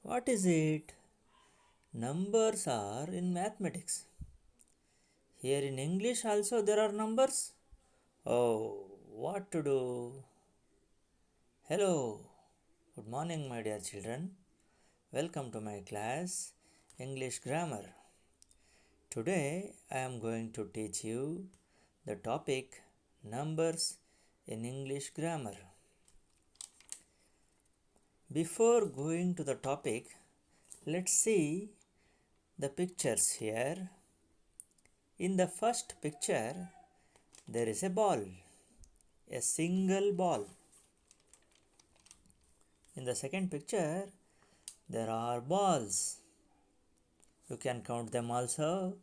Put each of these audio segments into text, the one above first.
What is it? Numbers are in mathematics. Here in English also there are numbers. Oh, what to do? Hello, good morning, my dear children. Welcome to my class, English Grammar. Today I am going to teach you the topic numbers in English grammar. Before going to the topic, let's see the pictures here. In the first picture, there is a ball, a single ball. In the second picture, there are balls. You can count them also.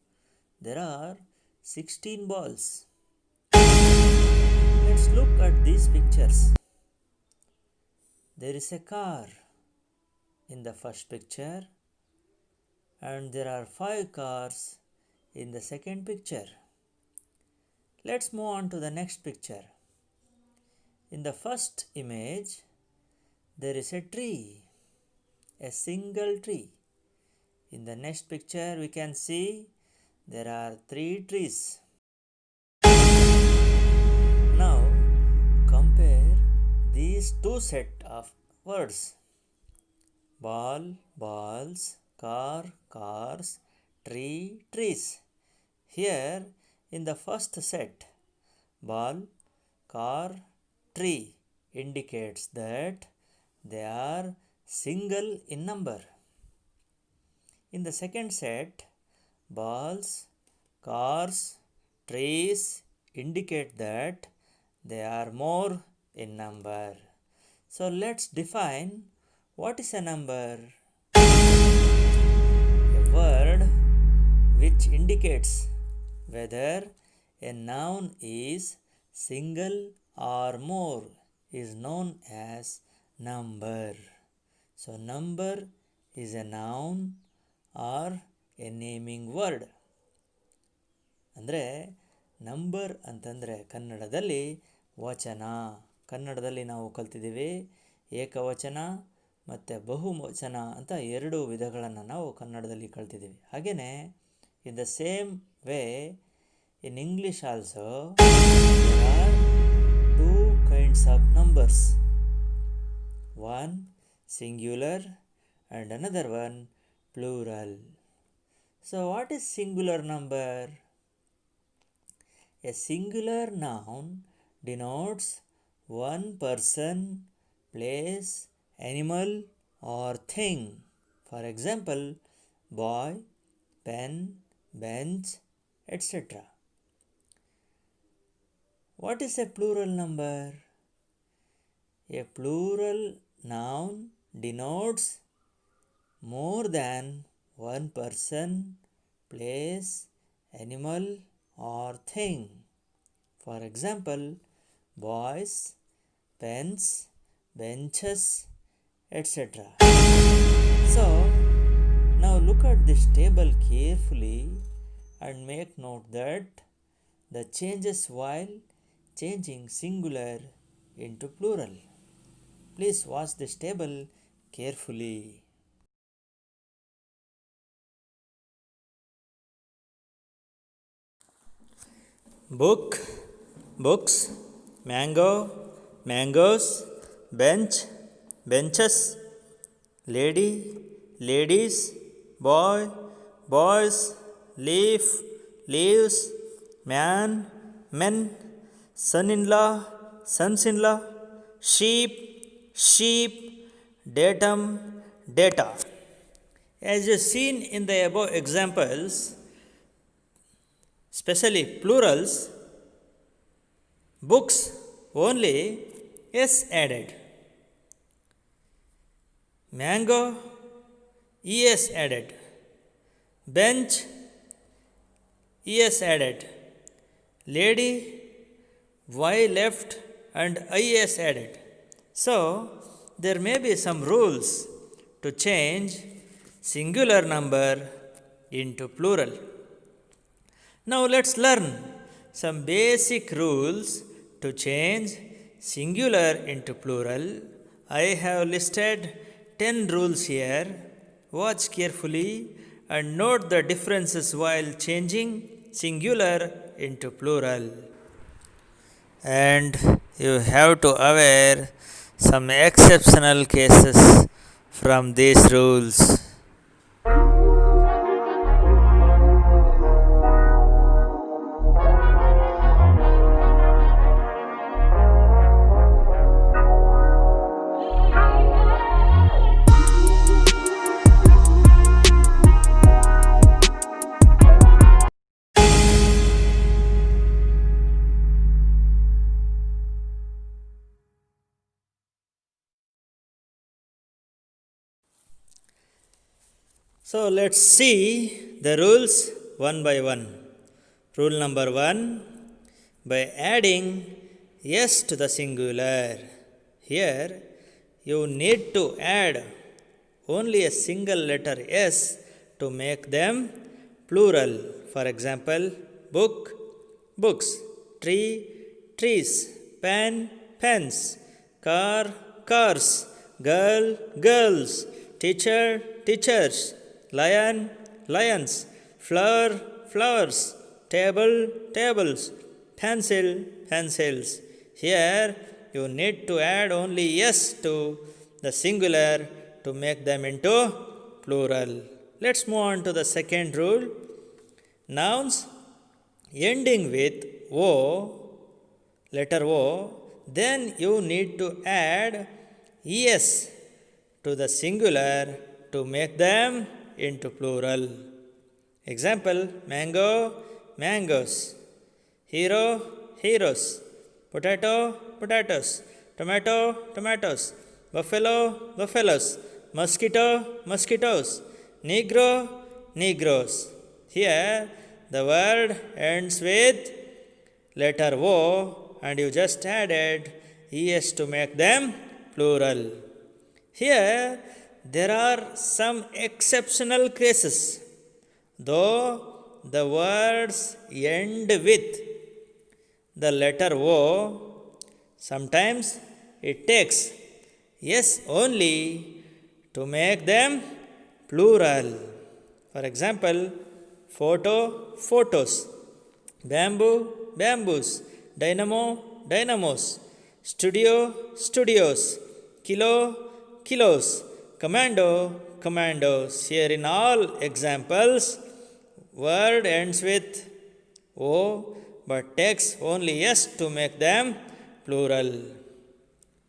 There are 16 balls. Let's look at these pictures. There is a car in the first picture, and there are 5 cars in the second picture. Let's move on to the next picture. In the first image, there is a tree, a single tree. In the next picture, we can see there are 3 trees. Now, compare these two sets of words. Ball, balls, car, cars, tree, trees. Here, in the first set, ball, car, tree indicates that they are single in number. In the second set, balls, cars, trees indicate that they are more in number. So let's define what is a number. A word which indicates whether a noun is single or more is known as number. So number is a noun or a naming word. ಅಂದರೆ number ಅಂತಂದರೆ ಕನ್ನಡದಲ್ಲಿ ವಚನ. ಕನ್ನಡದಲ್ಲಿ ನಾವು ಕಲ್ತಿದ್ದೀವಿ ಏಕವಚನ ಮತ್ತು ಬಹುವಚನ ಅಂತ 2 ವಿಧಗಳನ್ನು ನಾವು ಕನ್ನಡದಲ್ಲಿ ಕಲ್ತಿದ್ದೀವಿ. ಹಾಗೆಯೇ in the same way in English also there are 2 kinds of numbers. One singular and another one plural. So what is singular number? A singular noun denotes one person, place, animal or thing. For example, boy, pen, bench, etc. What is a plural number? A plural noun denotes more than one person, place, animal or thing. For example, boys, pens, benches, etc. So, now look at this table carefully and make note that the changes while changing singular into plural. Please watch this table carefully. Book, books, mango, mangoes, bench, benches, lady, ladies, boy, boys, leaf, leaves, man, men, son-in-law, sons-in-law, sheep, sheep, datum, data. As you seen in the above examples, especially plurals, books only s added. Mango, es added. Bench, es added. Lady, y left and is added. So, there may be some rules to change singular number into plural. Now let's learn some basic rules to change singular into plural. I have listed 10 rules here. Watch carefully and note the differences while changing singular into plural. And you have to aware some exceptional cases from these rules. So let's see the rules one by one. Rule number 1, by adding yes to the singular. Here you need to add only a single letter S to make them plural. For example, book, books, tree, trees, pen, pens, car, cars, girl, girls, teacher, teachers, lion, lions, flower, flowers, table, tables, pencil, pencils. Here you need to add only yes to the singular to make them into plural. Let's move on to the second rule. Nouns ending with O, letter O, then you need to add es to the singular to make them into plural. Example, mango, mangoes, hero, heroes, potato, potatoes, tomato, tomatoes, buffalo, buffaloes, mosquito, mosquitoes, negro, negroes. Here the word ends with letter O and you just added es to make them plural. Here there are some exceptional cases. Though the words end with the letter O, sometimes it takes yes only to make them plural. For example, photo, photos, bamboo, bamboos, dynamo, dynamos, studio, studios, kilo, kilos, commando, commandos. Here in all examples, word ends with O but takes only S to make them plural.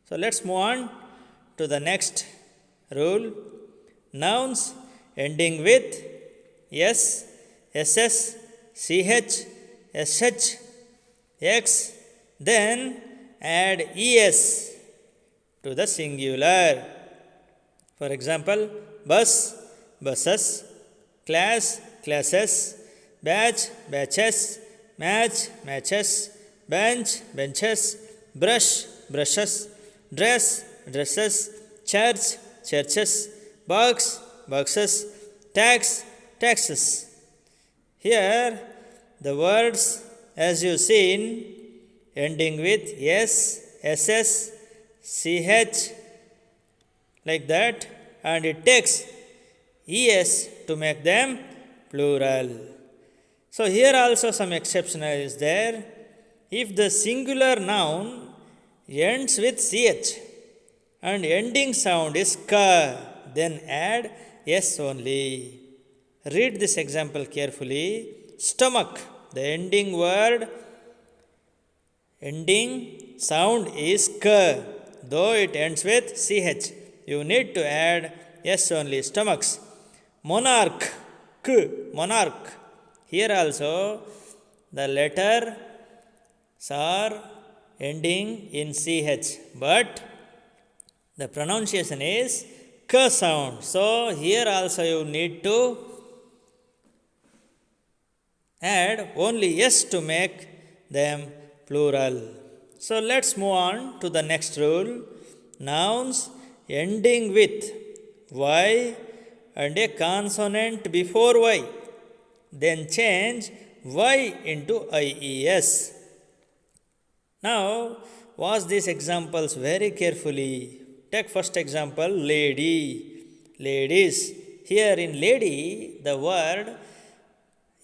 So let's move on to the next rule. Nouns ending with S, SS, CH, SH, X, then add ES to the singular. For example, bus, buses, class, classes, batch, batches, match, matches, bench, benches, brush, brushes, dress, dresses, church, churches, box, boxes, tax, taxes. Here the words as you seen ending with S, SS, CH like that and it takes ES to make them plural. So here also some exception is there. If the singular noun ends with CH and ending sound is ka, then add S only. Read this example carefully. Stomach, the ending word, ending sound is ka, though it ends with CH. You need to add S only. Stomachs. Monarch, k, monarch. Here also the letters are ending in CH, but the pronunciation is k sound. So here also you need to add only S to make them plural. So let's move on to the next rule. Nouns ending with Y and a consonant before Y, then change Y into IES. Now watch these examples very carefully. Take first example, lady, ladies, Here in lady, the word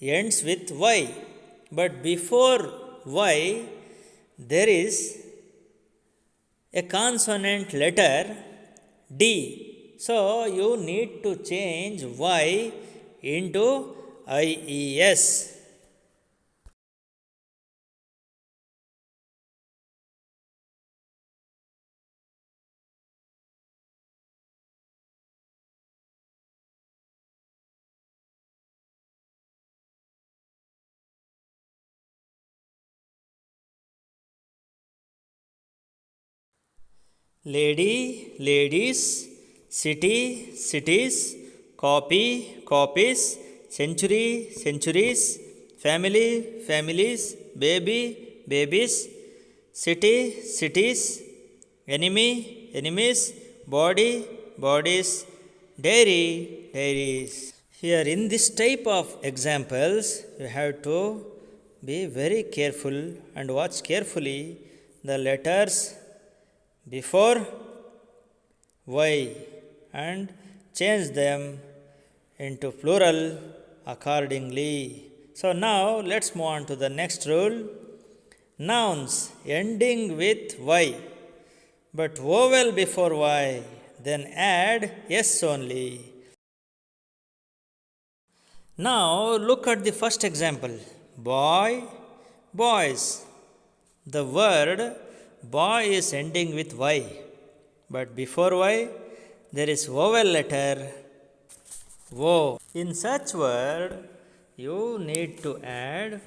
ends with Y, but before Y, there is a consonant letter D. So you need to change Y into IES. Lady, ladies, city, cities, copy, copies, century, centuries, family, families, baby, babies, city, cities, enemy, enemies, body, bodies, dairy, dairies. Here, in this type of examples, you have to be very careful and watch carefully the letters before Y and change them into plural accordingly. So, now let's move on to the next rule. Nouns ending with Y but vowel before Y, then add S only. Now look at the first example. Boy, boys. The word boy is ending with Y, but before Y there is vowel letter O. In such word, you need to add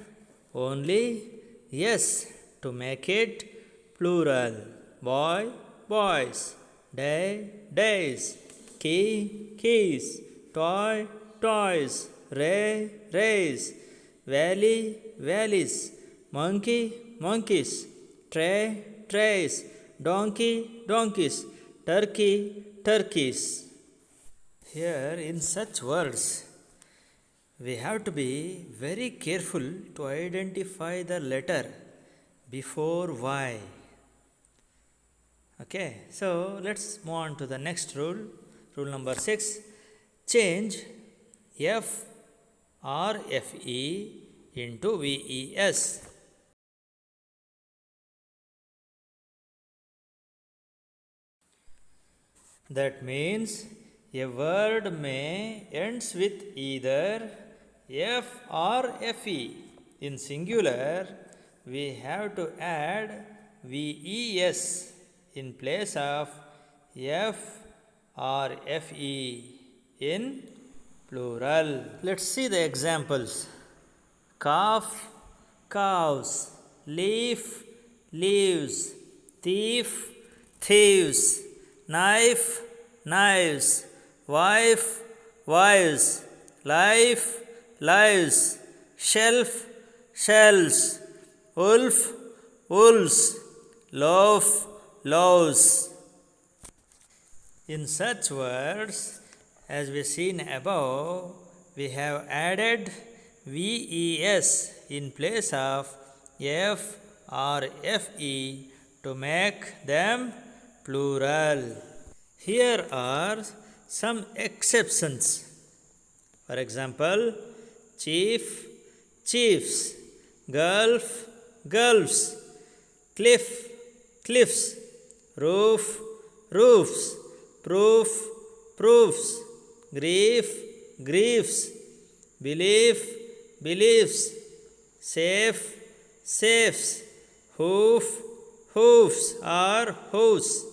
only S to make it plural. Boy, boys. Day, days. Key, keys. Toy, toys. Ray, rays. Valley, valleys. Monkey, monkeys. Tray, trays. Donkey, donkeys. Turkey, turkeys. Here, in such words, we have to be very careful to identify the letter before Y. Okay, so let's move on to the next rule. Rule number 6. Change F or FE into VES. That means a word may ends with either F or FE. In singular, we have to add VES in place of F or FE in plural. Let's see the examples. Calf, calves, leaf, leaves, thief, thieves, knife, knives, wife, wives, life, lives, shelf, shells, wolf, wolves, loaf, loaves. In such words, as we seen above, we have added VES in place of F or FE to make them plural. Here are some exceptions. For example, chief, chiefs, gulf, gulfs, cliff, cliffs, roof, roofs, proof, proofs, grief, griefs, belief, beliefs, safe, safes, hoof, hoofs or hoofs,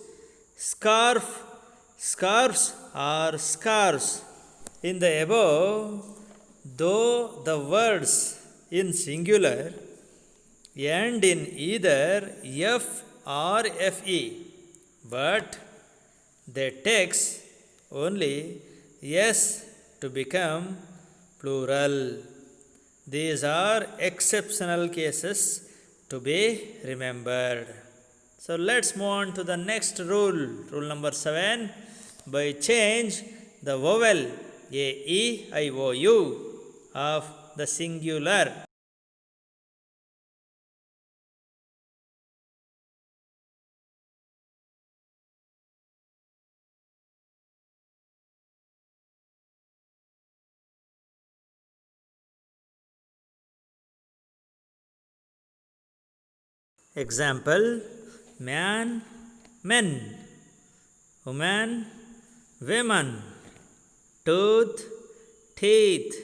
scarf, scarves or scarves. In the above, though the words in singular end in either F or FE, but they takes only S to become plural. These are exceptional cases to be remembered. So let's move on to the next rule. Rule number 7. By change the vowel AEIOU of the singular Example, man, men, woman, women, tooth, teeth,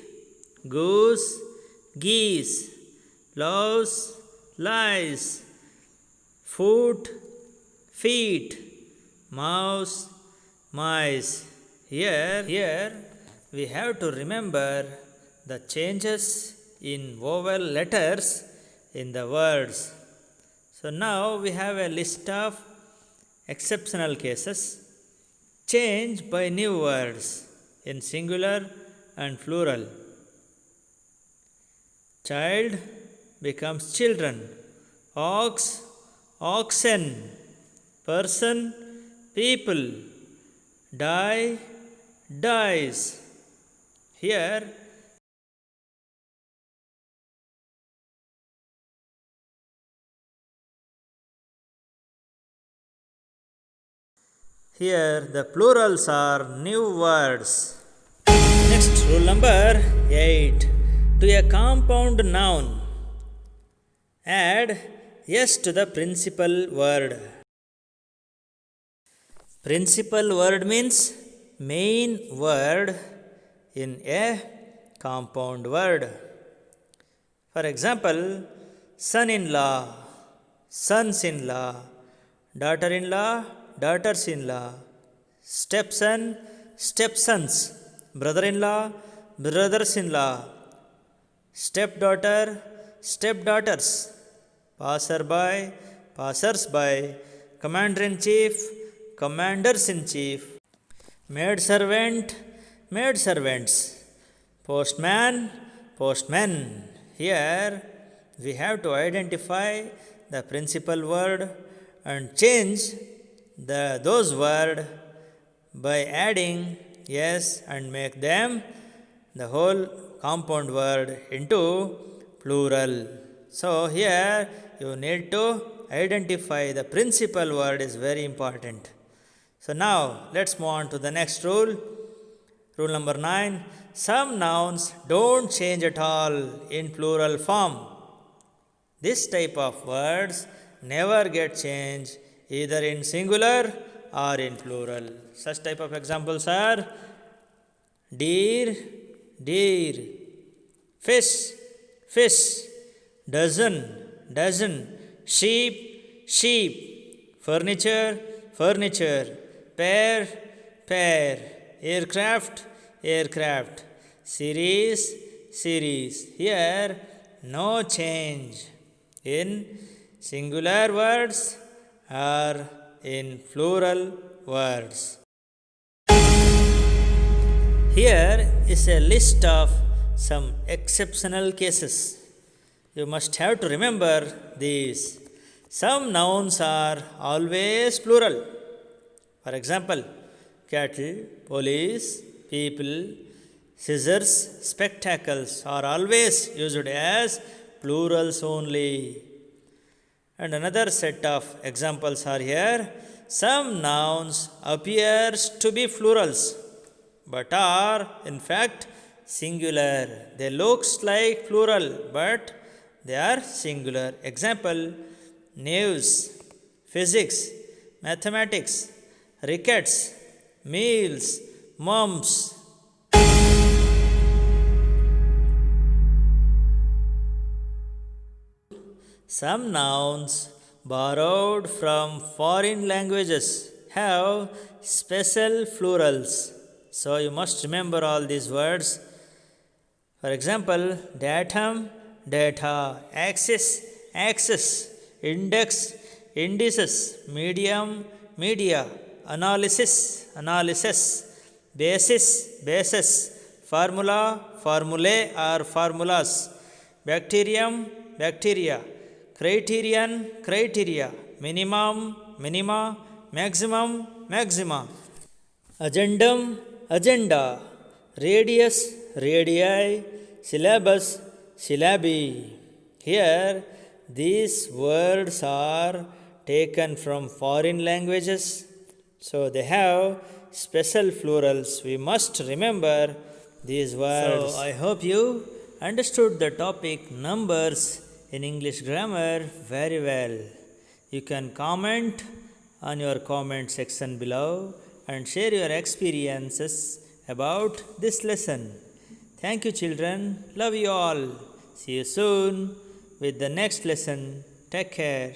goose, geese, louse, lice, foot, feet, mouse, mice. Here we have to remember the changes in vowel letters in the words. So now we have a list of exceptional cases. Change by new words in singular and plural. Child becomes children. Ox, oxen. Person, people. Die, dies. Here the plurals are new words. Next, rule number 8. To a compound noun, add s to the principal word. Principal word means main word in a compound word. For example, son-in-law, sons-in-law, daughter-in-law, daughters-in-law, stepson, stepsons, brother-in-law, brothers-in-law, stepdaughter, stepdaughters, passerby, passers-by, commander-in-chief, commanders-in-chief, maidservant, maidservants, postman, postmen. Here we have to identify the principal word and change those words by adding s and make them the whole compound word into plural. So here you need to identify the principal word is very important. So now let's move on to the next rule. Rule number 9. Some nouns don't change at all in plural form. This type of words never get changed either in singular or in plural. Such type of examples are deer, deer, fish, fish, dozen, dozen, sheep, sheep, furniture, furniture, pear, pear, aircraft, aircraft, series, series. Here no change in singular words or in plural words. Here is a list of some exceptional cases. You must have to remember these. Some nouns are always plural. For example, cattle, police, people, scissors, spectacles are always used as plurals only. And another set of examples are here. Some nouns appears to be plurals but are in fact singular. They looks like plural but they are singular. Example, news, physics, mathematics, rickets, meals, mumps. Some nouns borrowed from foreign languages have special plurals. So you must remember all these words. For example, datum, data, axis, axis, index, indices, medium, media, analysis, analysis, basis, basis, formula, formulae or formulas, bacterium, bacteria, criterion, criteria, minimum, minima, maximum, maxima, agendum, agenda, radius, radii, syllabus, syllabi. Here, these words are taken from foreign languages, so they have special plurals. We must remember these words. So, I hope you understood the topic numbers in English grammar very well. You can comment on your comment section below and share your experiences about this lesson. Thank you, children. Love you all. See you soon with the next lesson. Take care.